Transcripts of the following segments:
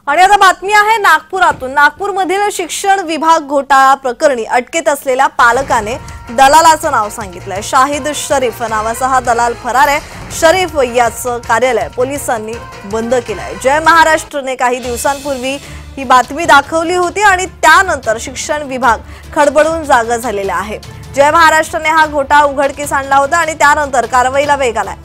आणि आता बातमी आहे नागपुरातून। नागपूरमधील शिक्षण विभाग घोटाळा प्रकरणी अटकेत असलेल्या पालकाने दलालाचं नाव सांगितलंय। शाहिद शरीफ नावाचा हा दलाल फरार आहे। शरीफ याचं कार्यालय पोलिसांनी बंद केलंय। जय महाराष्ट्रने काही दिवसांपूर्वी ही बातमी दाखवली होती आणि त्यानंतर शिक्षण विभाग खडबडून जागा झालेला आहे। जय महाराष्ट्रने हा घोटाळा उघडकीस आणला होता आणि त्यानंतर कारवाईला वेग आलाय।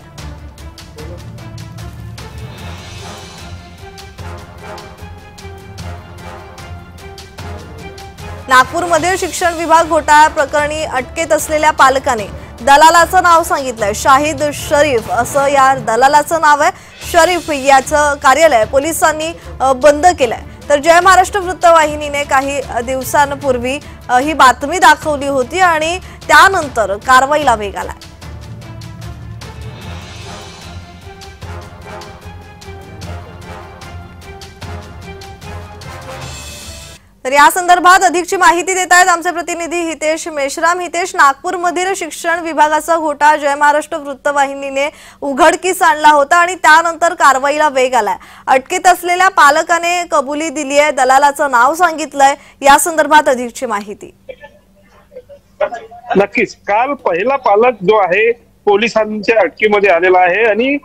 नागपूरमध्ये शिक्षण विभाग घोटाळा प्रकरणी अटकेत असलेल्या पालकाने दलालाचं नाव सांगितलंय। शाहिद शरीफ असं या दलालाचं नाव आहे। शरीफ याचं कार्यालय पोलिसांनी बंद केलंय। तर जय महाराष्ट्र वृत्तवाहिनीने काही दिवसांपूर्वी ही बातमी दाखवली होती आणि त्यानंतर कारवाईला वेग आलाय। तर या संदर्भात अधिकची माहिती देत आहेत आमचे प्रतिनिधी हितेश मेश्राम। हितेश, नागपूरमधील शिक्षण विभागाचा घोटाळा जय महाराष्ट्र वृत्तवाहिनीने उघडकीस आणला होता आणि त्यानंतर कारवाईला वेग आलाय। अटकेत असलेल्या पालकाने कबुली दिली आहे, दलालाचं नाव सांगितलंय। या संदर्भात अधिकची माहिती। नक्कीच काल पहिला पालक जो आहे पोलिसांच्या अटकेमध्ये आलेला आहे आणि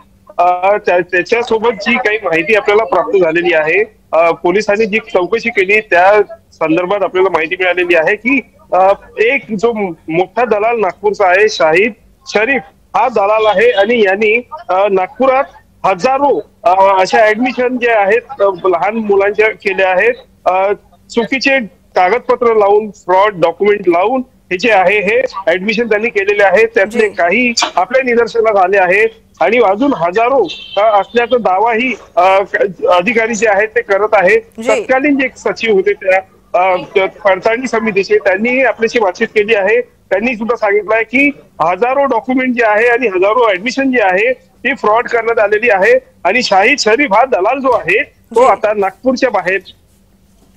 त्याच्यासोबत जी काही माहिती आपल्याला प्राप्त झालेली आहे, पोलिसांनी जी चौकशी केली त्या संदर्भात आपल्याला माहिती मिळालेली आहे की एक जो मोठा दलाल नागपूरचा आहे शाहिद शरीफ हा दलाल आहे आणि यांनी नागपुरात हजारो अशा ऍडमिशन जे आहेत लहान मुलांच्या केल्या आहेत। चुकीचे कागदपत्र लावून फ्रॉड डॉक्युमेंट लावून हे जे आहे हे ऍडमिशन त्यांनी केलेले आहे। त्यातले काही आपल्या निदर्शनास आले आहेत आणि अजून हजारो असल्याचा दावाही अधिकारी जे आहेत ते करत आहेत। तत्कालीन जे सचिव होते त्या पडताळणी समितीचे त्यांनी आपल्याशी बातचीत केली आहे। त्यांनी सुद्धा सांगितलं आहे की हजारो डॉक्युमेंट जे आहे आणि हजारो ऍडमिशन जे आहे ती फ्रॉड करण्यात आलेली आहे आणि शाहिद शरीफ हा दलाल जो आहे तो आता नागपूरच्या बाहेर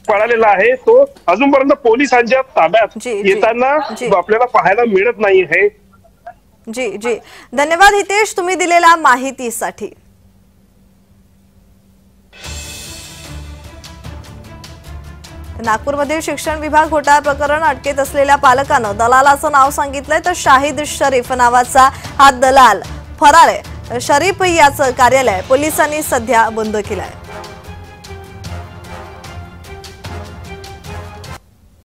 पळालेला आहे। तो अजूनपर्यंत पोलिसांच्या ताब्यात येताना आपल्याला पाहायला मिळत नाही आहे। जी जी, धन्यवाद हितेश तुम्ही दिलेल्या माहितीसाठी। नागपूरमध्ये शिक्षण विभाग घोटाळा प्रकरण अटकेत असलेल्या पालकानं दलालाचं नाव सांगितलंय। तर शाहिद शरीफ नावाचा हा दलाल फरार आहे। शरीफ याचं कार्यालय पोलिसांनी सध्या बंद केलंय।